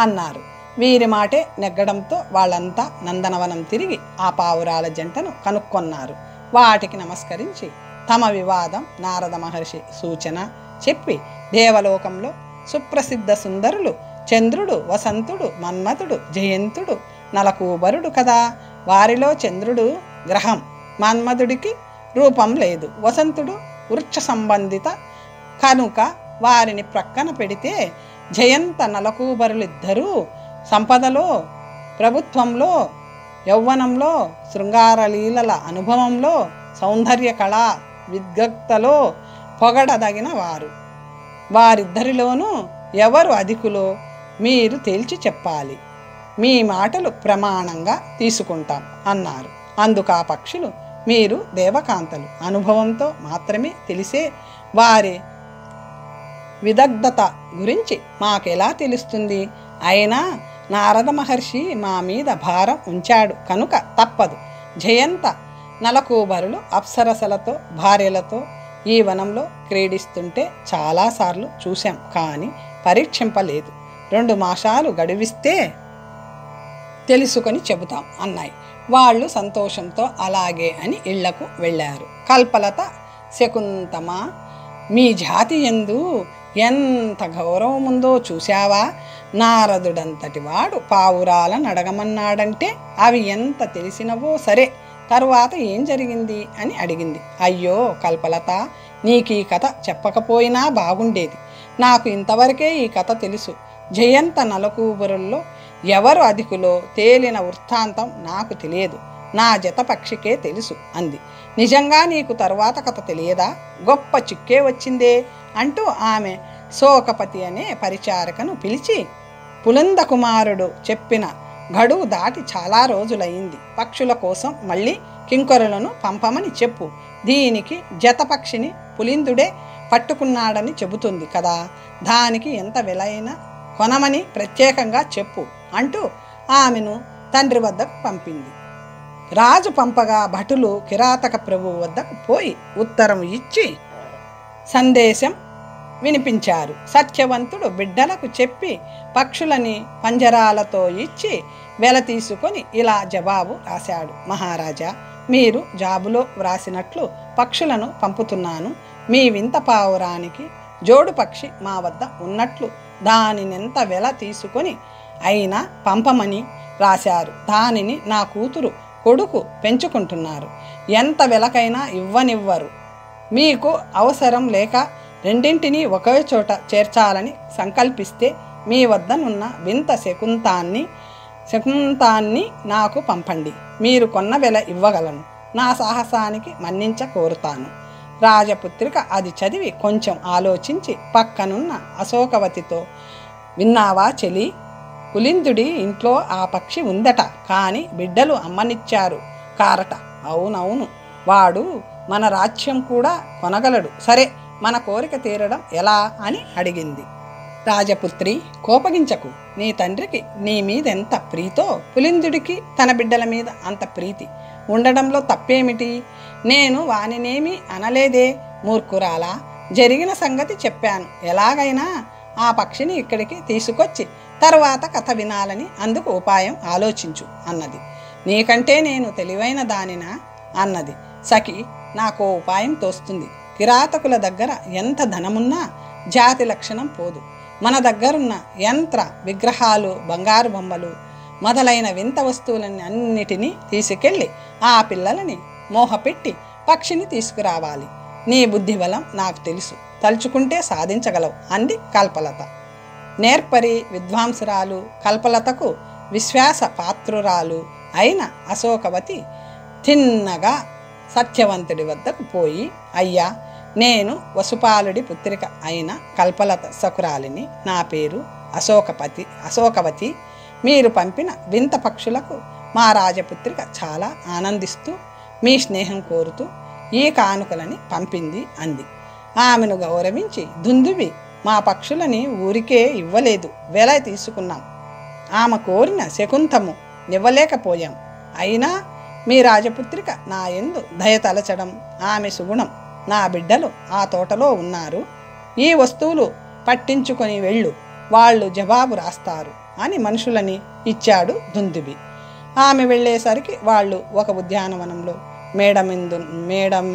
అన్నారు. వీరి మాటే నెగ్గడంతో వాళ్ళంతా నందనవనం తిరిగి ఆ పావురాల జంటను కనుక్కొన్నారు. వాటికి నమస్కరించి తమ వివాదం నారద మహర్షి సూచన చెప్పి దేవలోకంలో సుప్రసిద్ధ సుందరులు చంద్రుడు, వసంతుడు, మన్మథుడు, జయంతుడు, నలకూబరుడు కదా. వారిలో చంద్రుడు గ్రహం, మన్మథుడికి రూపం లేదు. వసంతుడు వృక్ష సంబంధిత కనుక వారిని ప్రక్కన పెడితే జయంత నలకూబరులిద్దరూ సంపదలో, ప్రభుత్వంలో, యౌవనంలో, శృంగారలీలల అనుభవంలో, సౌందర్య కళా విద్గక్తలో పొగడదగిన వారు. వారిద్దరిలోనూ ఎవరు అధికులో మీరు తేల్చి చెప్పాలి. మీ మాటలు ప్రమాణంగా తీసుకుంటాం అన్నారు. అందుకు ఆ పక్షులు, మీరు దేవకాంతలు, అనుభవంతో మాత్రమే తెలిసే వారి విదగ్ధత గురించి మాకెలా తెలుస్తుంది? అయినా నారద మహర్షి మా మీద భారం ఉంచాడు కనుక తప్పదు. జయంత నలకూబరులు అప్సరసలతో భార్యలతో ఈ వనంలో క్రీడిస్తుంటే చాలాసార్లు చూశాం, కానీ పరీక్షింపలేదు. 2 మాసాలు గడివిస్తే తెలుసుకొని చెబుతాం అన్నాయి. వాళ్ళు సంతోషంతో అలాగే అని ఇళ్లకు వెళ్ళారు. కల్పలత, శకుంతమ, మీ జాతి యందు ఎంత గౌరవముందో చూశావా? నారదుడంతటి వాడు పావురాలను అడగమన్నాడంటే అవి ఎంత తెలిసినవో సరే, తరువాత ఏం జరిగింది అని అడిగింది. అయ్యో కల్పలత, నీకు ఈ కథ చెప్పకపోయినా బాగుండేది. నాకు ఇంతవరకే ఈ కథ తెలుసు. జయంత నలకూబరుల్లో ఎవరు అధికులో తేలిన వృత్తాంతం నాకు తెలియదు. నా జతపక్షికే తెలుసు అంది. నిజంగా నీకు తరువాత కథ తెలియదా? గొప్ప చిక్కే వచ్చిందే అంటూ ఆమె శోకపతి అనే పరిచారకను పిలిచి, పులంద కుమారుడు చెప్పిన గడువు దాటి చాలా రోజులయ్యింది. పక్షుల కోసం మళ్ళీ కింకరులను పంపమని చెప్పు. దీనికి జతపక్షిని పులిందుడే పట్టుకున్నాడని చెబుతుంది కదా, దానికి ఎంత వెలైనా కొనమని ప్రత్యేకంగా చెప్పు అంటూ ఆమెను తండ్రి వద్దకు పంపింది. రాజు పంపగా భటులు కిరాతక ప్రభువు వద్దకు పోయి ఉత్తరం ఇచ్చి సందేశం వినిపించారు. సత్యవంతుడు బిడ్డలకు చెప్పి పక్షులని పంజరాలతో ఇచ్చి వెల తీసుకొని ఇలా జవాబు రాశాడు. మహారాజా, మీరు జాబులో వ్రాసినట్లు పక్షులను పంపుతున్నాను. మీ వింత పావురానికి జోడు పక్షి మా వద్ద ఉన్నట్లు దానినెంత వెల తీసుకొని అయినా పంపమని రాశారు. దానిని నా కూతురు కొడుకు పెంచుకుంటున్నారు. ఎంత వెలకైనా ఇవ్వనివ్వరు. మీకు అవసరం లేక రెండింటినీ ఒకే చోట చేర్చాలని సంకల్పిస్తే మీ వద్దనున్న వింత శకుంతాన్ని నాకు పంపండి. మీరు కొన్న వెల ఇవ్వగలను. నా సాహసానికి మన్నించ కోరుతాను. రాజపుత్రిక అది చదివి కొంచెం ఆలోచించి పక్కనున్న అశోకవతితో, విన్నావా చెలి, పులిందుడి ఇంట్లో ఆ పక్షి ఉందట, కానీ బిడ్డలు అమ్మనిచ్చారు కారట. అవునవును, వాడు మన రాజ్యం కూడా కొనగలడు. సరే, మన కోరిక తీరడం ఎలా అని అడిగింది. రాజపుత్రి, కోపగించకు. నీ తండ్రికి నీ మీదెంత ప్రీతో పులిందుడికి తన బిడ్డల మీద అంత ప్రీతి ఉండడంలో తప్పేమిటి? నేను వానినేమీ అనలేదే మూర్ఖురాలా. జరిగిన సంగతి చెప్పాను. ఎలాగైనా ఆ పక్షిని ఇక్కడికి తీసుకొచ్చి తర్వాత కథ వినాలని అందుకు ఉపాయం ఆలోచించు అన్నది. నీకంటే నేను తెలివైన దానినా అన్నది సఖి. నాకో ఉపాయం తోస్తుంది. కిరాతకుల దగ్గర ఎంత ధనమున్నా జాతి లక్షణం పోదు. మన దగ్గరున్న యంత్ర విగ్రహాలు, బంగారు బొమ్మలు మొదలైన వింత వస్తువులన్నీ అన్నిటినీ తీసుకెళ్ళి ఆ పిల్లలని మోహపెట్టి పక్షిని తీసుకురావాలి. నీ బుద్ధిబలం నాకు తెలుసు. తలుచుకుంటే సాధించగలవు అంది కల్పలత. నేర్పరి విద్వాంసురాలు, కల్పలతకు విశ్వాస పాత్రురాలు అయిన అశోకవతి తిన్నగా సత్యవంతుడి వద్దకు పోయి, అయ్యా, నేను వసుపాలుడి పుత్రిక అయిన కల్పలత సకురాలిని. నా పేరు అశోకవతి. మీరు పంపిన వింత పక్షులకు మా రాజపుత్రిక చాలా ఆనందిస్తూ మీ స్నేహం కోరుతూ ఈ కానుకలని పంపింది అంది. ఆమెను గౌరవించి, దుందువి, మా పక్షులని ఊరికే ఇవ్వలేదు, వెల తీసుకున్నాం. ఆమె కోరిన శకుంతము నివ్వలేకపోయాం. అయినా మీ రాజపుత్రిక నా యందు దయతలచడం ఆమె సుగుణం. నా బిడ్డలు ఆ తోటలో ఉన్నారు. ఈ వస్తువులు పట్టించుకొని వెళ్ళు, వాళ్ళు జవాబు రాస్తారు అని మనుషులని ఇచ్చాడు దుందుబి. ఆమె వెళ్ళేసరికి వాళ్ళు ఒక ఉద్యానవనంలో మేడం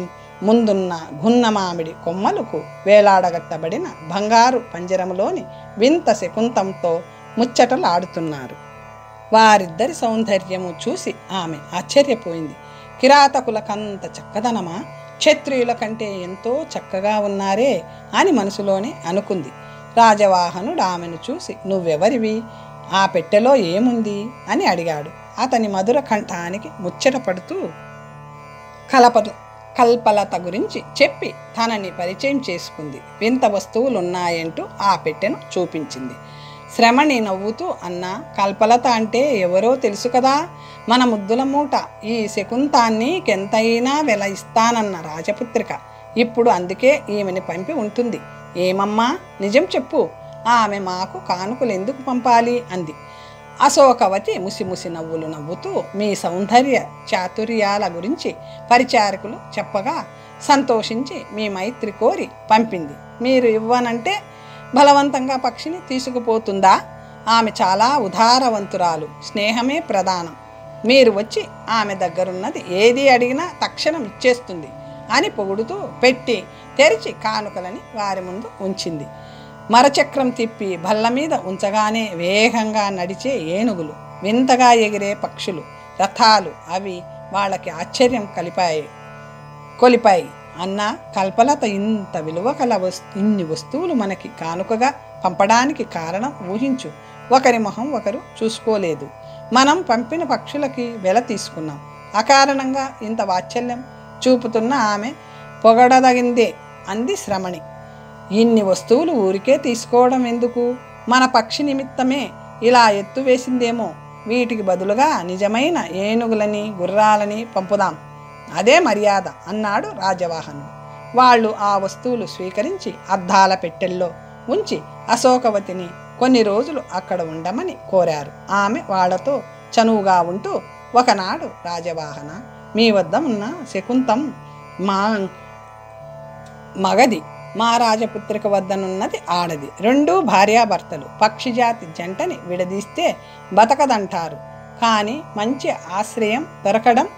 ముందున్న గున్న మామిడి కొమ్మలకు వేలాడగట్టబడిన బంగారు పంజరములోని వింత శకుంతంతో ముచ్చటలాడుతున్నారు. వారిద్దరి సౌందర్యము చూసి ఆమె ఆశ్చర్యపోయింది. కిరాతకులకంత చక్కదనమా? క్షత్రియుల కంటే ఎంతో చక్కగా ఉన్నారే అని మనసులోనే అనుకుంది. రాజవాహనుడు ఆమెను చూసి, నువ్వెవరివి? ఆ పెట్టెలో ఏముంది అని అడిగాడు. అతని మధుర కంఠానికి ముచ్చట పడుతూ కల్పలత గురించి చెప్పి తనని పరిచయం చేసుకుంది. వింత వస్తువులున్నాయంటూ ఆ పెట్టెను చూపించింది. శ్రమణి నవ్వుతూ అన్నా, కల్పలత అంటే ఎవరో తెలుసు కదా, మన ముద్దుల మూట. ఈ శకుంతాన్ని కెంతైనా వెల ఇస్తానన్న రాజపుత్రిక. ఇప్పుడు అందుకే ఈమెని పంపి ఉంటుంది. ఏమమ్మా, నిజం చెప్పు. ఆమె మాకు కానుకలు ఎందుకు పంపాలి అంది. అశోకవతి ముసిముసి నవ్వులు నవ్వుతూ మీ సౌందర్య చాతుర్యాల గురించి పరిచారకులు చెప్పగా సంతోషించి మీ మైత్రి కోరి పంపింది. మీరు ఇవ్వనంటే బలవంతంగా పక్షిని తీసుకుపోతుందా? ఆమె చాలా ఉదారవంతురాలు, స్నేహమే ప్రధానం. మీరు వచ్చి ఆమె దగ్గరున్నది ఏది అడిగినా తక్షణం ఇచ్చేస్తుంది అని పొగుడుతూ పెట్టి తెరిచి కానుకలని వారి ముందు ఉంచింది. మరచక్రం తిప్పి బల్ల మీద ఉంచగానే వేగంగా నడిచే ఏనుగులు, వింతగా ఎగిరే పక్షులు, రథాలు అవి వాళ్ళకి ఆశ్చర్యం కొలిపాయి. అన్న కల్పలత ఇంత విలువ కల ఇన్ని వస్తువులు మనకి కానుకగా పంపడానికి కారణం ఊహించు. ఒకరి మొహం ఒకరు చూసుకోలేదు. మనం పంపిన పక్షులకి వెల తీసుకున్నాం. అకారణంగా ఇంత వాత్సల్యం చూపుతున్న ఆమె పొగడదగిందే అంది శ్రమణి. ఇన్ని వస్తువులు ఊరికే తీసుకోవడం ఎందుకు? మన పక్షి నిమిత్తమే ఇలా ఎత్తు వేసిందేమో. వీటికి బదులుగా నిజమైన ఏనుగులని గుర్రాలని పంపుదాం, అదే మర్యాద అన్నాడు రాజవాహనుడు. వాళ్ళు ఆ వస్తువులు స్వీకరించి అద్దాల పెట్టెల్లో ఉంచి అశోకవతిని కొన్ని రోజులు అక్కడ ఉండమని కోరారు. ఆమె వాళ్లతో చనువుగా ఉంటూ, ఒకనాడు రాజవాహన, మీ వద్ద ఉన్న శకుంతం మగది, మా రాజపుత్రిక వద్దనున్నది ఆడది. రెండూ భార్యాభర్తలు. పక్షిజాతి జంటని విడదీస్తే బతకదంటారు. కానీ మంచి ఆశ్రయం దొరకడం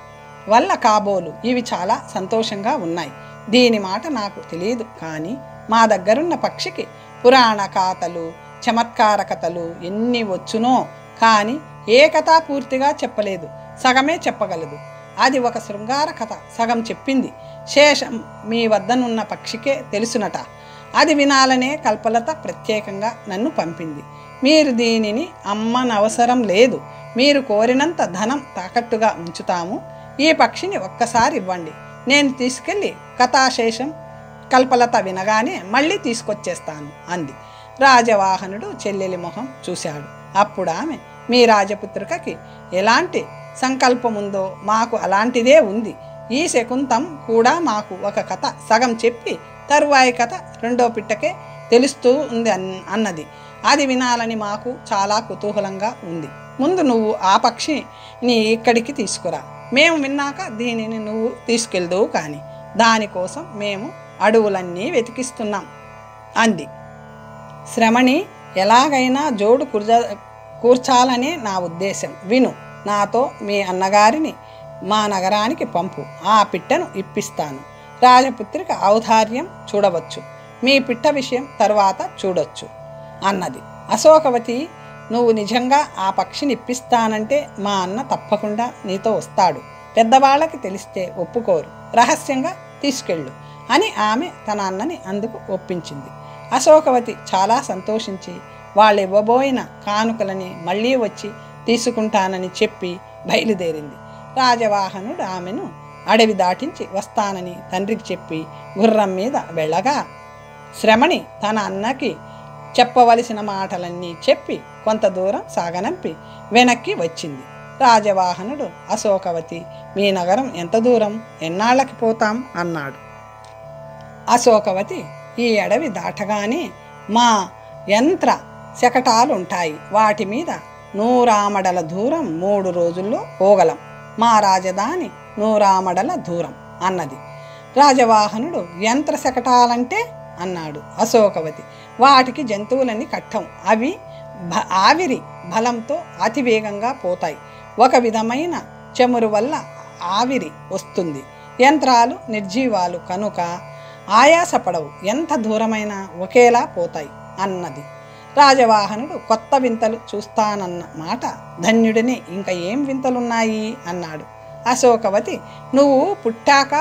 వల్ల కాబోలు ఇవి చాలా సంతోషంగా ఉన్నాయి. దీని మాట నాకు తెలియదు, కానీ మా దగ్గరున్న పక్షికి పురాణ కథలు, చమత్కార కథలు ఎన్ని వచ్చునో కానీ ఏ కథ పూర్తిగా చెప్పలేదు, సగమే చెప్పగలదు. అది ఒక శృంగార కథ, సగం చెప్పింది. శేషం మీ వద్దనున్న పక్షికే తెలుసునట. అది వినాలనే కల్పలత ప్రత్యేకంగా నన్ను పంపింది. మీరు దీనిని అమ్మనవసరం లేదు. మీరు కోరినంత ధనం తాకట్టుగా ఉంచుతాము. ఈ పక్షిని ఒక్కసారి ఇవ్వండి, నేను తీసుకెళ్ళి కథాశేషం కల్పలత వినగానే మళ్ళీ తీసుకొచ్చేస్తాను అంది. రాజవాహనుడు చెల్లెలి మొహం చూశాడు. అప్పుడు ఆమె, మీ రాజపుత్రికకి ఎలాంటి సంకల్పముందో మాకు అలాంటిదే ఉంది. ఈ శకుంతం కూడా మాకు ఒక కథ సగం చెప్పి తరువాయి కథ రెండో పిట్టకే తెలుస్తూ ఉంది అన్నది. అది వినాలని మాకు చాలా కుతూహలంగా ఉంది. ముందు నువ్వు ఆ పక్షిని ఇక్కడికి తీసుకురా, మేము విన్నాక దీనిని నువ్వు తీసుకెళ్దువు కానీ. దానికోసం మేము అడవులన్నీ వెతికిస్తున్నాం అంది. శ్రమణి, ఎలాగైనా జోడు కూర్చాలనే నా ఉద్దేశం. విను, నాతో మీ అన్నగారిని మా నగరానికి పంపు. ఆ పిట్టను ఇప్పిస్తాను. రాజపుత్రిక ఔదార్యం చూడవచ్చు, మీ పిట్ట విషయం తరువాత చూడొచ్చు అన్నది. అశోకవతి, నువ్వు నిజంగా ఆ పక్షిని ఇప్పిస్తానంటే మా అన్న తప్పకుండా నీతో వస్తాడు. పెద్దవాళ్ళకి తెలిస్తే ఒప్పుకోరు, రహస్యంగా తీసుకెళ్ళు అని ఆమె తన అన్నని అందుకు ఒప్పించింది. అశోకవతి చాలా సంతోషించి వాళ్ళు ఇవ్వబోయిన కానుకలని మళ్ళీ వచ్చి తీసుకుంటానని చెప్పి బయలుదేరింది. రాజవాహనుడు ఆమెను అడవి దాటించి వస్తానని తండ్రికి చెప్పి గుర్రం మీద వెళ్ళగా శ్రమణి తన అన్నకి చెప్పవలసిన మాటలన్నీ చెప్పి కొంత దూరం సాగనంపి వెనక్కి వచ్చింది. రాజవాహనుడు, అశోకవతి, మీ నగరం ఎంత దూరం, ఎన్నాళ్ళకి పోతాం అన్నాడు. అశోకవతి, ఈ అడవి దాటగానే మా యంత్ర శకటాలుంటాయి. వాటి మీద 100 ఆమడల దూరం 3 రోజుల్లో పోగలం. మా రాజధాని 100 ఆమడల దూరం అన్నది. రాజవాహనుడు, యంత్ర శకటాలంటే అన్నాడు. అశోకవతి, వాటికి జంతువులని కట్టం. అవి ఆవిరి బలంతో అతివేగంగా పోతాయి. ఒక విధమైన చమురు వల్ల ఆవిరి వస్తుంది. యంత్రాలు నిర్జీవాలు కనుక ఆయాసపడవు, ఎంత దూరమైనా ఒకేలా పోతాయి అన్నది. రాజవాహనుడు, కొత్త వింతలు చూస్తానన్న మాట ధన్యుడిని, ఇంకా ఏం వింతలున్నాయి అన్నాడు. అశోకవతి, నువ్వు పుట్టాక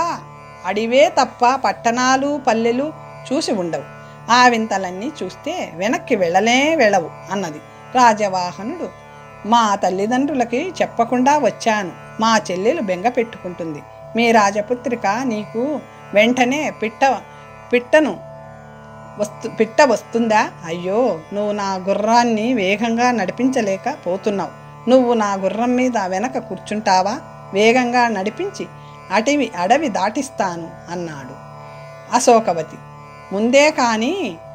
అడివే తప్ప పట్టణాలు పల్లెలు చూసి ఉండవు. ఆ వింతలన్నీ చూస్తే వెనక్కి వెళ్ళవు అన్నది. రాజవాహనుడు, మా తల్లిదండ్రులకి చెప్పకుండా వచ్చాను. మా చెల్లెలు బెంగ పెట్టుకుంటుంది. మీ రాజపుత్రిక నీకు వెంటనే పిట్ట వస్తుందా? అయ్యో, నువ్వు నా గుర్రాన్ని వేగంగా నడిపించలేకపోతున్నావు. నువ్వు నా గుర్రం మీద వెనక కూర్చుంటావా? వేగంగా నడిపించి అడవి దాటిస్తాను అన్నాడు. అశోకవతి, ముందే కానీ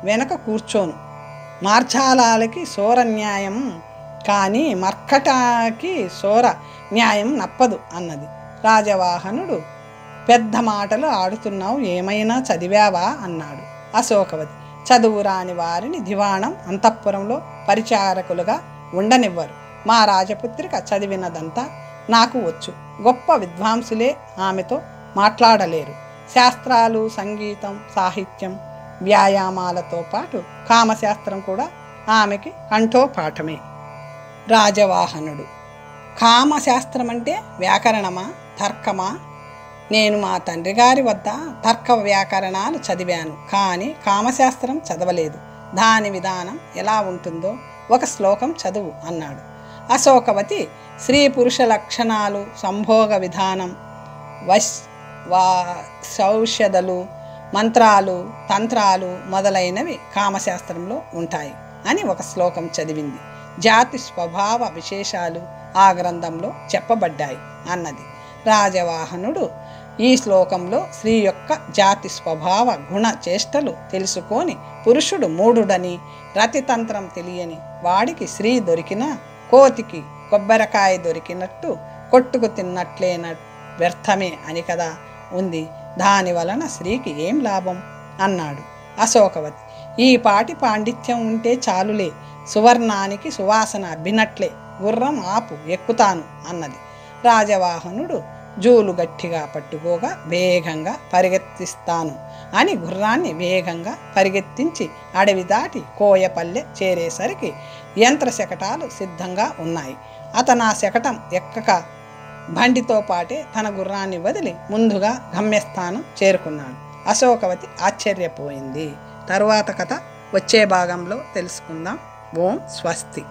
వెనక కూర్చోను. మార్జాలాలకి శోరన్యాయం కానీ మర్కటాకి సోర న్యాయం నప్పదు అన్నది. రాజవాహనుడు, పెద్ద మాటలు ఆడుతున్నావు, ఏమైనా చదివావా అన్నాడు. అశోకవతి, చదువు రాని వారిని దివాణం అంతఃపురంలో పరిచారకులుగా ఉండనివ్వరు. మా రాజపుత్రిక చదివినదంతా నాకు వచ్చు. గొప్ప విద్వాంసులే ఆమెతో మాట్లాడలేరు. శాస్త్రాలు, సంగీతం, సాహిత్యం, వ్యాయామాలతో పాటు కామశాస్త్రం కూడా ఆమెకి కంఠోపాఠమే. రాజవాహనుడు, కామశాస్త్రం అంటే వ్యాకరణమా, తర్కమా? నేను మా తండ్రి గారి వద్ద తర్క వ్యాకరణాలు చదివాను, కానీ కామశాస్త్రం చదవలేదు. దాని విధానం ఎలా ఉంటుందో ఒక శ్లోకం చదువు అన్నాడు. అశోకవతి స్త్రీ పురుష లక్షణాలు, సంభోగ విధానం, సౌషధలు, మంత్రాలు, తంత్రాలు మొదలైనవి కామశాస్త్రంలో ఉంటాయి అని ఒక శ్లోకం చదివింది. జాతి స్వభావ విశేషాలు ఆ గ్రంథంలో చెప్పబడ్డాయి అన్నది. రాజవాహనుడు, ఈ శ్లోకంలో స్త్రీ యొక్క జాతి స్వభావ గుణ చేష్టలు తెలుసుకొని పురుషుడు మూఢుడని, రతితంత్రం తెలియని వాడికి స్త్రీ దొరికినా కోతికి కొబ్బరికాయ దొరికినట్టు కొట్టుకు తిన్నట్లేన వ్యర్థమే అని కదా ఉంది. దాని వలన స్త్రీకి ఏం లాభం అన్నాడు. అశోకవతి, ఈ పాటి పాండిత్యం ఉంటే చాలులే, సువర్ణానికి సువాసన అబ్బినట్లే, గుర్రం ఆపు, ఎక్కుతాను అన్నది. రాజవాహనుడు జూలు గట్టిగా పట్టుకోగా వేగంగా పరిగెత్తిస్తాను అని గుర్రాన్ని వేగంగా పరిగెత్తించి అడవి దాటి కోయపల్లె చేరేసరికి యంత్రశకటాలు సిద్ధంగా ఉన్నాయి. అతను ఆ శకటం ఎక్కక బండితో పాటే తన గుర్రాన్ని వదిలి ముందుగా గమ్యస్థానం చేరుకున్నాడు. అశోకవతి ఆశ్చర్యపోయింది. తరువాత కథ వచ్చే భాగంలో తెలుసుకుందాం. ఓం స్వస్తి.